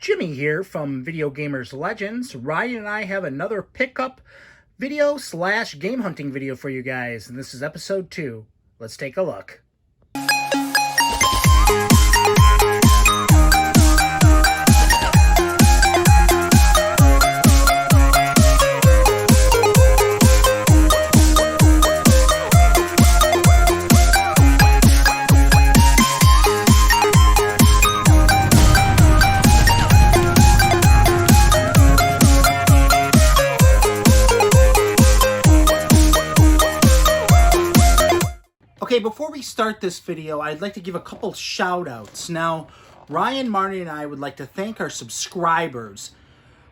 Jimmy here from Video Gamers Legends. Ryan and I have another pickup video slash game hunting video for you guys, and this is episode 2. Let's take a look. Okay, before we start this video, I'd like to give a couple shout outs. Now, Ryan, Marty, and I would like to thank our subscribers.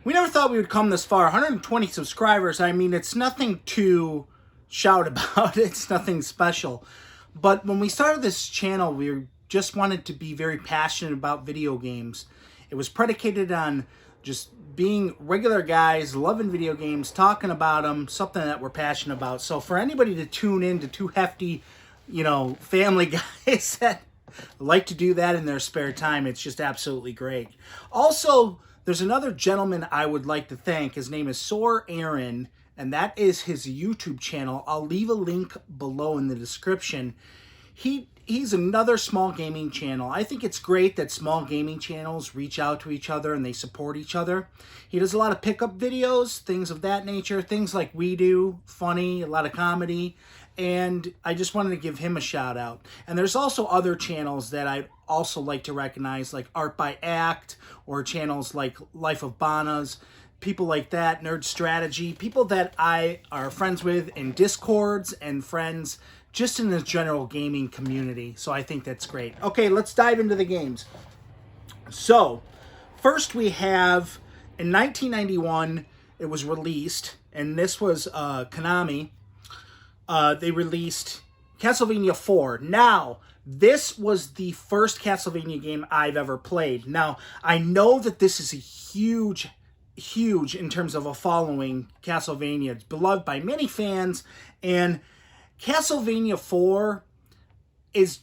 We never thought we would come this far. 120 subscribers, I mean, it's nothing to shout about. It's nothing special. But when we started this channel, we just wanted to be very passionate about video games. It was predicated on just being regular guys, loving video games, talking about them, something that we're passionate about. So for anybody to tune in to two hefty family guys that like to do that in their spare time, it's just absolutely great. Also, there's another gentleman I would like to thank. His name is Soar Aaron, and that is his YouTube channel. I'll leave a link below in the description. He's another small gaming channel. I think it's great that small gaming channels reach out to each other and they support each other. He does a lot of pickup videos, things of that nature, things like we do, funny, a lot of comedy. And I just wanted to give him a shout out. And there's also other channels that I'd also like to recognize, like Art by Act, or channels like Life of Banas, people like that, Nerd Strategy, people that I are friends with in Discords and friends just in the general gaming community. So I think that's great. Okay, let's dive into the games. So, first we have, in 1991, it was released, and this was Konami. They released Castlevania 4. Now, this was the first Castlevania game I've ever played. Now, I know that this is a huge in terms of a following. Castlevania, it's beloved by many fans, and Castlevania 4 is,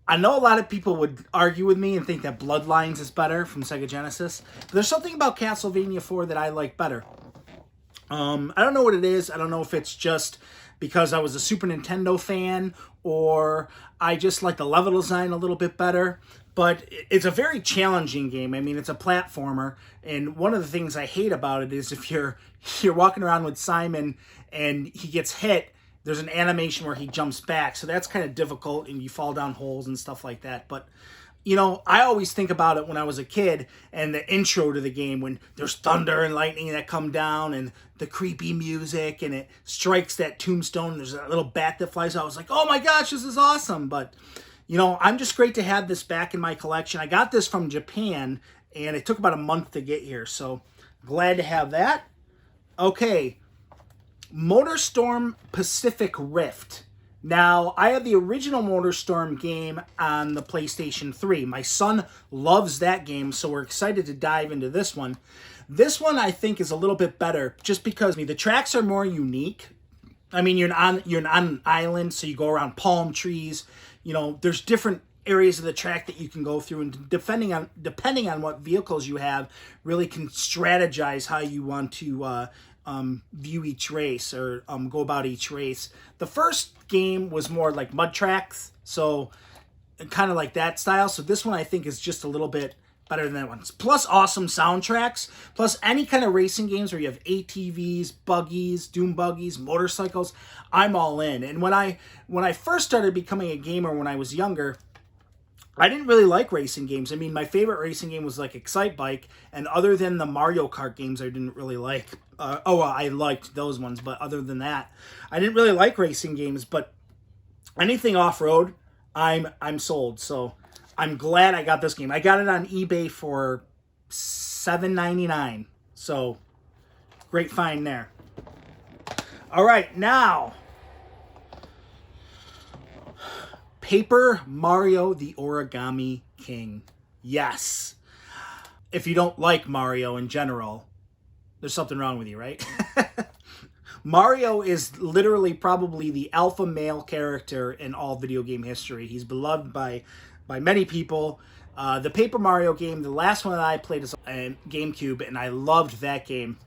I know a lot of people would argue with me and think that Bloodlines is better from Sega Genesis, but there's something about Castlevania 4 that I like better. I don't know what it is. I don't know if it's just because I was a Super Nintendo fan, or I just like the level design a little bit better. But it's a very challenging game. I mean, it's a platformer, and one of the things I hate about it is if you're walking around with Simon and he gets hit, there's an animation where he jumps back. So that's kind of difficult, and you fall down holes and stuff like that. But I always think about it when I was a kid and the intro to the game, when there's thunder and lightning that come down and the creepy music and it strikes that tombstone and there's a little bat that flies out. I was like, oh my gosh, this is awesome. But, I'm just great to have this back in my collection. I got this from Japan and it took about a month to get here. So glad to have that. Okay, MotorStorm Pacific Rift. Now, I have the original MotorStorm game on the PlayStation 3. My son loves that game, so we're excited to dive into this one. This one, I think, is a little bit better, just because the tracks are more unique. I mean, you're on an island, so you go around palm trees. There's different areas of the track that you can go through, and depending on what vehicles you have, really can strategize how you want to view each race, or go about each race. The first game was more like mud tracks, so kind of like that style. So this one I think is just a little bit better than that one. Plus awesome soundtracks, plus any kind of racing games where you have ATVs, buggies, dune buggies, motorcycles, I'm all in. And when I first started becoming a gamer when I was younger, I didn't really like racing games. I mean, my favorite racing game was like Excitebike, and other than the Mario Kart games, I didn't really like. I liked those ones, but other than that, I didn't really like racing games. But anything off-road, I'm sold. So I'm glad I got this game. I got it on eBay for $7.99. So great find there. All right, now Paper Mario: The Origami King. Yes. If you don't like Mario in general, there's something wrong with you, right? Mario is literally probably the alpha male character in all video game history. He's beloved by many people. The Paper Mario game, the last one that I played is GameCube, and I loved that game.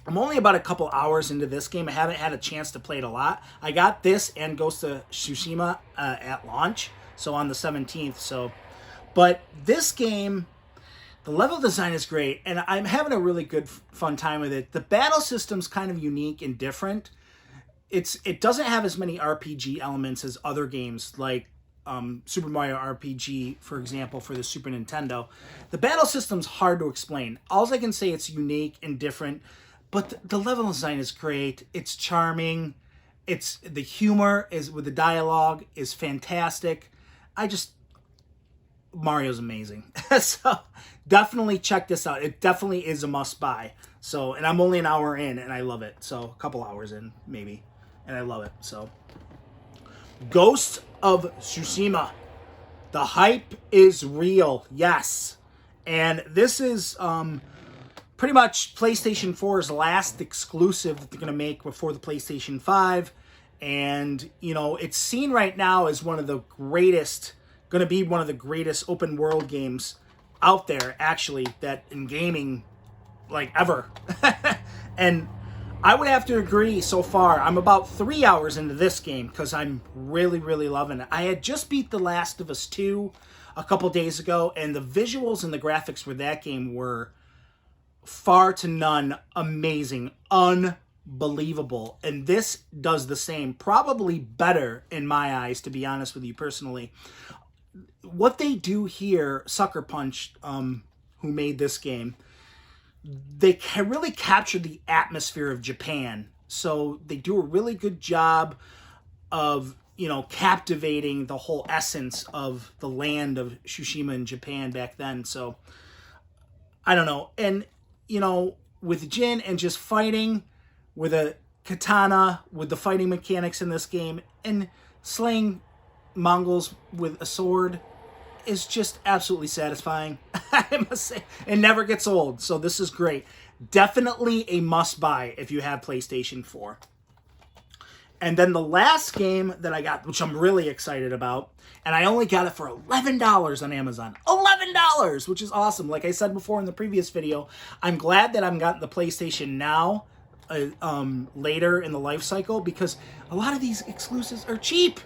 I'm only about a couple hours into this game. I haven't had a chance to play it a lot. I got this and Ghost of Tsushima at launch, so on the 17th. So, but this game, the level design is great, and I'm having a really good, fun time with it. The battle system's kind of unique and different. It doesn't have as many RPG elements as other games like Super Mario RPG, for example, for the Super Nintendo. The battle system's hard to explain. All I can say, it's unique and different. But the level design is great. It's charming. The humor is with the dialogue is fantastic. Mario's amazing. So definitely check this out. It definitely is a must buy. So, and I'm only an hour in and I love it. So a couple hours in maybe, and I love it. So Ghost of Tsushima. The hype is real. Yes. And this is pretty much PlayStation 4's last exclusive that they're going to make before the PlayStation 5. And, you know, it's seen right now as going to be one of the greatest open world games out there, actually, that in gaming, like, ever. And I would have to agree so far. I'm about 3 hours into this game because I'm really, really loving it. I had just beat The Last of Us 2 a couple days ago, and the visuals and the graphics for that game were far to none amazing, unbelievable, and this does the same, probably better in my eyes, to be honest with you personally. What they do here, Sucker Punch, who made this game, they really capture the atmosphere of Japan. So they do a really good job of, you know, captivating the whole essence of the land of Tsushima in Japan back then. So I don't know. And you know, with Jin and just fighting with a katana, with the fighting mechanics in this game, and slaying Mongols with a sword is just absolutely satisfying. I must say, it never gets old. So this is great. Definitely a must-buy if you have PlayStation 4. And then the last game that I got, which I'm really excited about, and I only got it for $11 on Amazon. $11, which is awesome. Like I said before in the previous video, I'm glad that I'm gotten the PlayStation Now later in the life cycle, because a lot of these exclusives are cheap.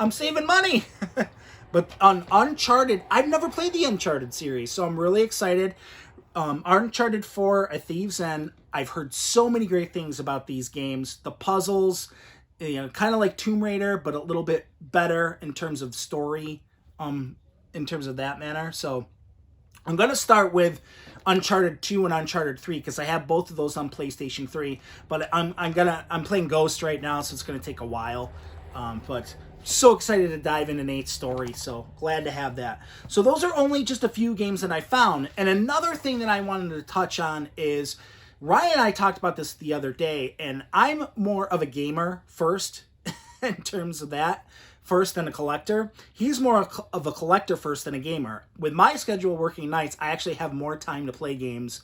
I'm saving money. But on Uncharted, I've never played the Uncharted series, so I'm really excited. Uncharted 4, A Thief's End, I've heard so many great things about these games. The puzzles, you know, kind of like Tomb Raider, but a little bit better in terms of story, in terms of that manner. So I'm going to start with Uncharted 2 and Uncharted 3 because I have both of those on PlayStation 3. But I'm playing Ghost right now, so it's going to take a while. But so excited to dive into Nate's story, so glad to have that. So those are only just a few games that I found. And another thing that I wanted to touch on is, Ryan and I talked about this the other day, and I'm more of a gamer first in terms of that, first than a collector. He's more of a collector first than a gamer. With my schedule working nights, I actually have more time to play games,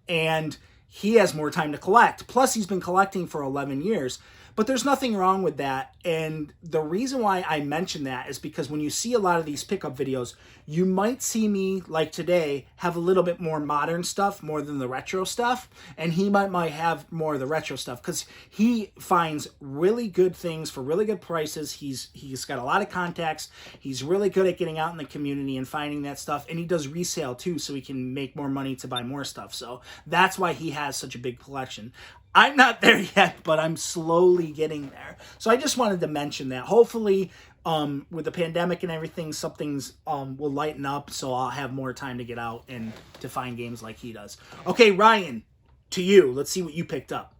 and he has more time to collect. Plus, he's been collecting for 11 years. But there's nothing wrong with that. And the reason why I mention that is because when you see a lot of these pickup videos, you might see me, like today, have a little bit more modern stuff more than the retro stuff. And he might have more of the retro stuff because he finds really good things for really good prices. He's got a lot of contacts. He's really good at getting out in the community and finding that stuff. And he does resale too, so he can make more money to buy more stuff. So that's why he has such a big collection. I'm not there yet, but I'm slowly getting there. So I just wanted to mention that. Hopefully, with the pandemic and everything, some things will lighten up, so I'll have more time to get out and to find games like he does. Okay, Ryan, to you. Let's see what you picked up.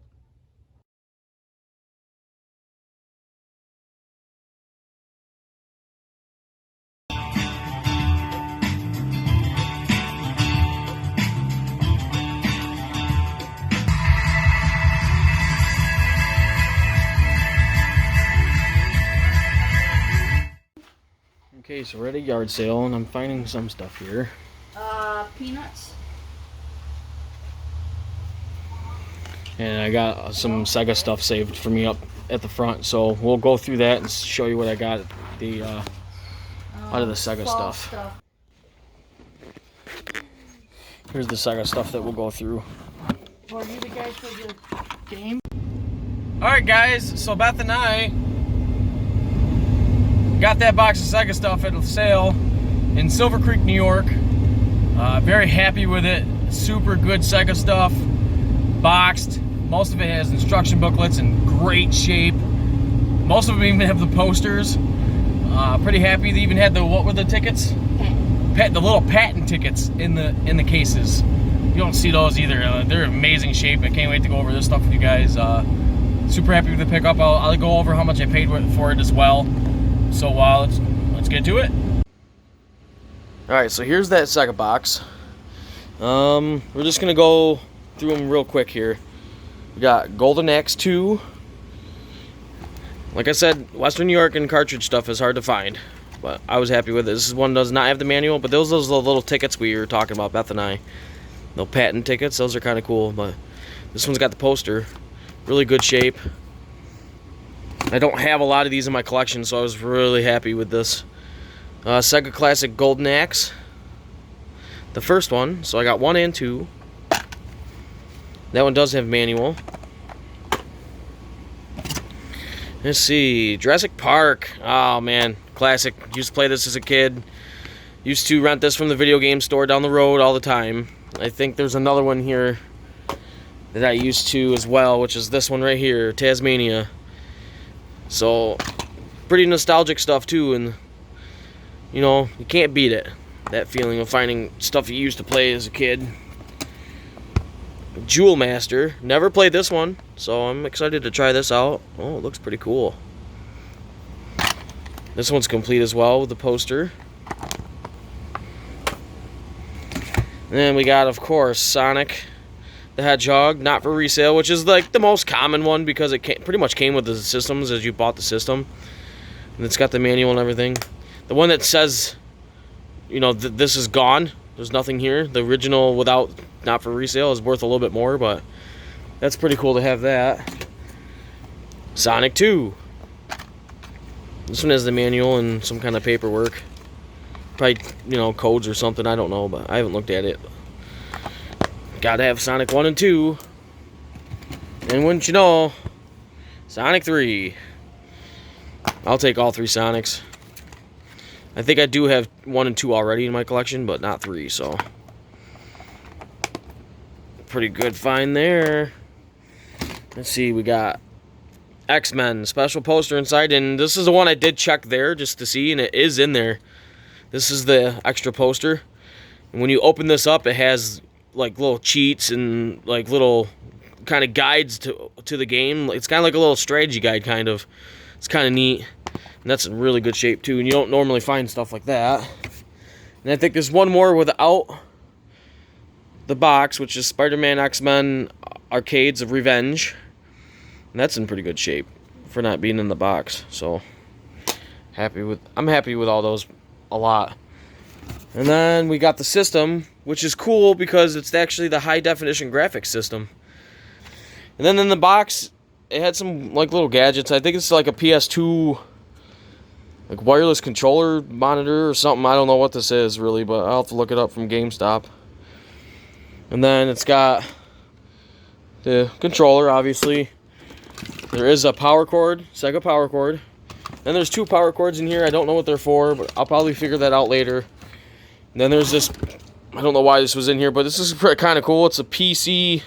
Okay, so we're at a yard sale and I'm finding some stuff here. Peanuts. And I got some Sega stuff saved for me up at the front, so we'll go through that and show you what I got out of the Sega stuff. Here's the Sega stuff that we'll go through. For you guys for your game. Alright guys, so Beth and I got that box of Sega stuff at a sale in Silver Creek, New York. Very happy with it. Super good Sega stuff. Boxed. Most of it has instruction booklets in great shape. Most of them even have the posters. Pretty happy. They even had the, what were the tickets? The little patent tickets in the cases. You don't see those either. They're in amazing shape. I can't wait to go over this stuff with you guys. Super happy with the pickup. I'll go over how much I paid for it as well. So let's get to it. All right, so here's that Sega box. We're just gonna go through them real quick here. We got Golden Axe 2. Like I said, Western New York and cartridge stuff is hard to find, but I was happy with it. This one does not have the manual, but those are the little tickets we were talking about, Beth and I. No patent tickets, those are kind of cool, but this one's got the poster. Really good shape. I don't have a lot of these in my collection, so I was really happy with this. Sega Classic Golden Axe. The first one, so I got 1 and 2. That one does have manual. Let's see, Jurassic Park. Oh man, classic. Used to play this as a kid. Used to rent this from the video game store down the road all the time. I think there's another one here that I used to as well, which is this one right here, Tasmania. So, pretty nostalgic stuff too, and you know, you can't beat it. That feeling of finding stuff you used to play as a kid. Jewel Master. Never played this one, so I'm excited to try this out. Oh, it looks pretty cool. This one's complete as well with the poster. And then we got, of course, Sonic the Hedgehog, not for resale, which is like the most common one because it pretty much came with the systems as you bought the system. And it's got the manual and everything. The one that says, you know, this is gone. There's nothing here. The original without not for resale is worth a little bit more, but that's pretty cool to have that. Sonic 2. This one has the manual and some kind of paperwork. Probably, you know, codes or something. I don't know, but I haven't looked at it. Gotta have Sonic 1 and 2. And wouldn't you know, Sonic 3. I'll take all 3 Sonics. I think I do have 1 and 2 already in my collection, but not 3, so. Pretty good find there. Let's see, we got X-Men special poster inside, and this is the one I did check there just to see, and it is in there. This is the extra poster. And when you open this up, it has like little cheats and like little kind of guides to the game. It's kind of like a little strategy guide, kind of. It's kind of neat. And that's in really good shape too, and you don't normally find stuff like that. And I think there's one more without the box, which is Spider-Man X-Men Arcades of Revenge. And that's in pretty good shape for not being in the box. So I'm happy with all those a lot. And then we got the system, which is cool because it's actually the high definition graphics system. And then in the box, it had some like little gadgets. I think it's like a PS2 like wireless controller monitor or something. I don't know what this is really, but I'll have to look it up from GameStop. And then it's got the controller, obviously. There is a power cord, Sega power cord. Then there's 2 power cords in here. I don't know what they're for, but I'll probably figure that out later. And then there's this, I don't know why this was in here, but this is kind of cool. It's a PC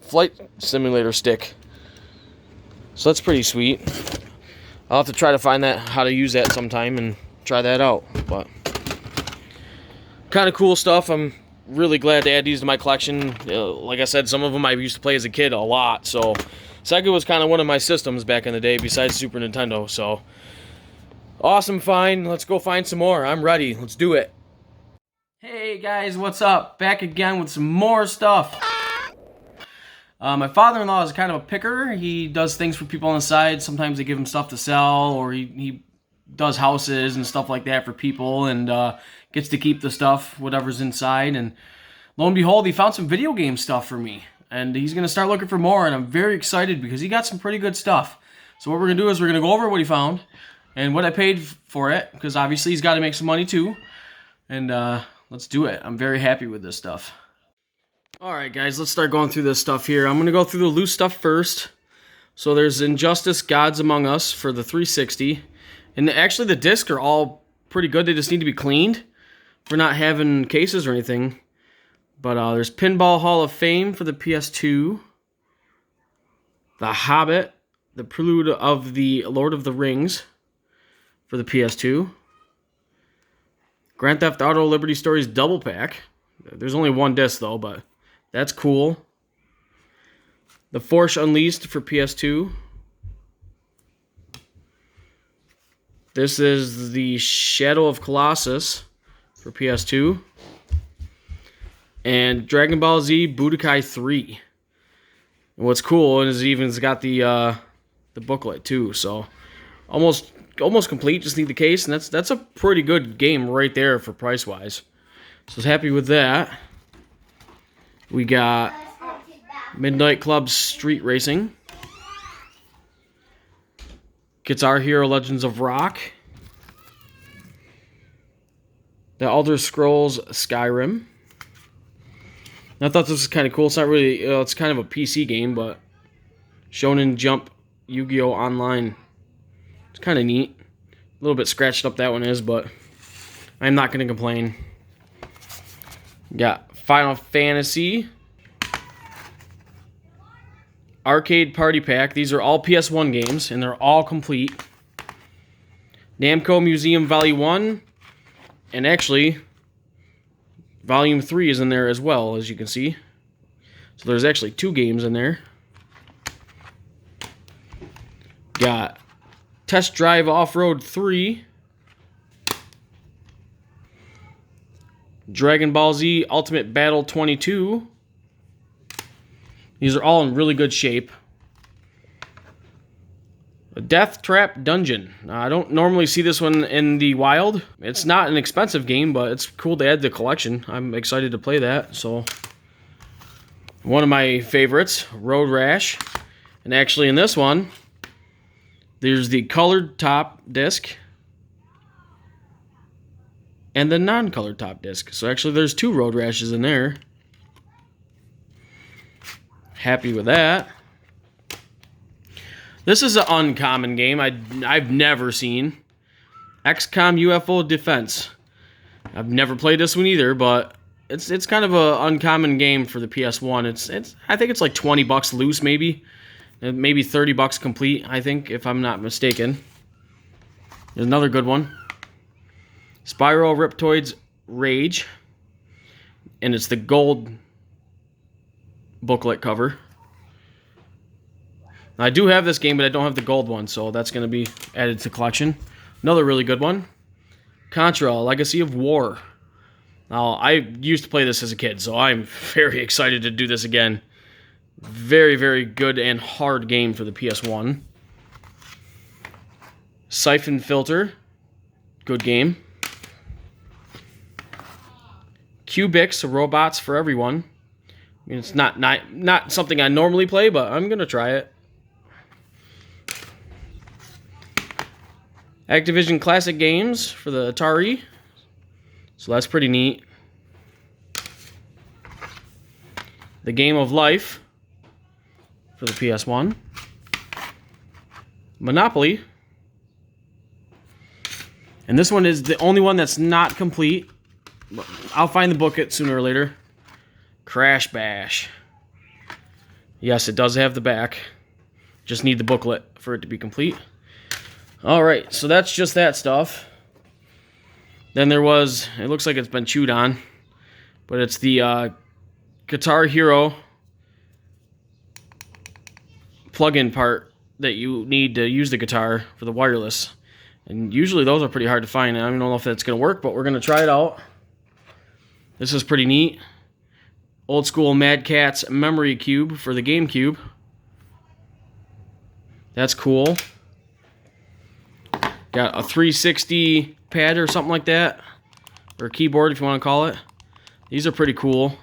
flight simulator stick. So that's pretty sweet. I'll have to try to find that, how to use that sometime and try that out. But kind of cool stuff. I'm really glad to add these to my collection. Like I said, some of them I used to play as a kid a lot. So Sega was kind of one of my systems back in the day besides Super Nintendo. So awesome find. Let's go find some more. I'm ready. Let's do it. Hey guys, what's up? Back again with some more stuff. My father-in-law is kind of a picker. He does things for people on the side. Sometimes they give him stuff to sell, or he does houses and stuff like that for people, and gets to keep the stuff, whatever's inside. And lo and behold, he found some video game stuff for me, and he's going to start looking for more, and I'm very excited because he got some pretty good stuff. So what we're going to do is we're going to go over what he found and what I paid for it, because obviously he's got to make some money too. And let's do it. I'm very happy with this stuff. Alright guys, let's start going through this stuff here. I'm going to go through the loose stuff first. So there's Injustice Gods Among Us for the 360. And actually the discs are all pretty good. They just need to be cleaned for not having cases or anything. But there's Pinball Hall of Fame for the PS2. The Hobbit, the Prelude of the Lord of the Rings for the PS2. Grand Theft Auto Liberty Stories Double Pack. There's only one disc though, but that's cool. The Force Unleashed for PS2. This is the Shadow of Colossus for PS2. And Dragon Ball Z Budokai 3. And what's cool is it even's got the booklet too, so almost complete. Just need the case, and that's a pretty good game right there for price wise. So I was happy with that. We got Midnight Club Street Racing, Guitar Hero Legends of Rock, The Elder Scrolls Skyrim. I thought this was kind of cool. It's not really, it's kind of a PC game, but Shonen Jump Yu-Gi-Oh! Online. It's kind of neat. A little bit scratched up that one is, but I'm not going to complain. Got Final Fantasy Arcade Party Pack. These are all PS1 games, and they're all complete. Namco Museum Volume 1, and actually Volume 3 is in there as well, as you can see. So there's actually 2 games in there. Got Test Drive Off-Road 3. Dragon Ball Z Ultimate Battle 22. These are all in really good shape. A Death Trap Dungeon. I don't normally see this one in the wild. It's not an expensive game, but it's cool to add to the collection. I'm excited to play that. So, one of my favorites, Road Rash. And actually in this one, there's the colored top disc and the non-colored top disc. So actually there's 2 Road Rashes in there. Happy with that. This is an uncommon game I've never seen. XCOM UFO Defense. I've never played this one either, but it's kind of an uncommon game for the PS1. I think it's like $20 loose maybe. Maybe $30 complete, I think, if I'm not mistaken. There's another good one. Spyro Riptoids Rage. And it's the gold booklet cover. I do have this game, but I don't have the gold one, so that's going to be added to the collection. Another really good one. Contra, Legacy of War. Now, I used to play this as a kid, so I'm very excited to do this again. Very, very good and hard game for the PS1. Siphon Filter. Good game. Cubix, Robots for Everyone. I mean, it's not something I normally play, but I'm going to try it. Activision Classic Games for the Atari. So that's pretty neat. The Game of Life for the PS1. Monopoly. And this one is the only one that's not complete. I'll find the booklet sooner or later. Crash Bash. Yes, it does have the back. Just need the booklet for it to be complete. Alright, so that's just that stuff. Then there was, it looks like it's been chewed on, but it's the Guitar Hero plug-in part that you need to use the guitar for the wireless. And usually those are pretty hard to find. I don't know if that's going to work, but we're going to try it out. This is pretty neat. Old school Mad Catz Memory Cube for the GameCube. That's cool. Got a 360 pad or something like that. Or keyboard if you want to call it. These are pretty cool.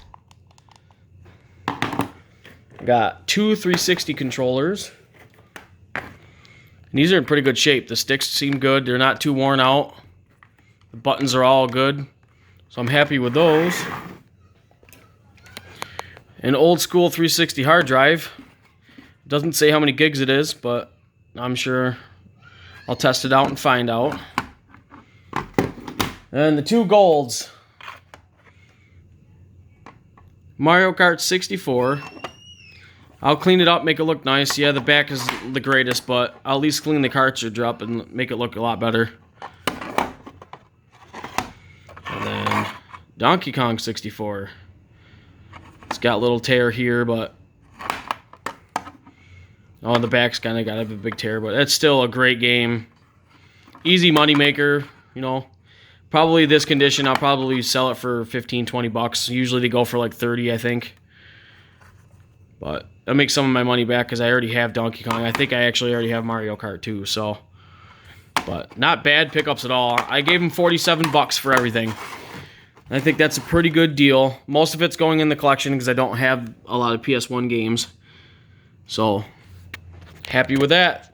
Got 2 360 controllers. And these are in pretty good shape. The sticks seem good. They're not too worn out. The buttons are all good. So I'm happy with those. An old school 360 hard drive. Doesn't say how many gigs it is, but I'm sure I'll test it out and find out. And the 2 golds. Mario Kart 64. I'll clean it up, make it look nice. Yeah, the back is the greatest, but I'll at least clean the cartridge up and make it look a lot better. And then Donkey Kong 64. It's got a little tear here, but oh, the back's kind of got a big tear, but it's still a great game. Easy money maker, you know. Probably this condition, I'll probably sell it for 15, 20 bucks. Usually they go for like 30, I think. But I'll make some of my money back because I already have Donkey Kong. I think I actually already have Mario Kart too, so. But not bad pickups at all. I gave them 47 bucks for everything. I think that's a pretty good deal. Most of it's going in the collection because I don't have a lot of PS1 games. So, happy with that.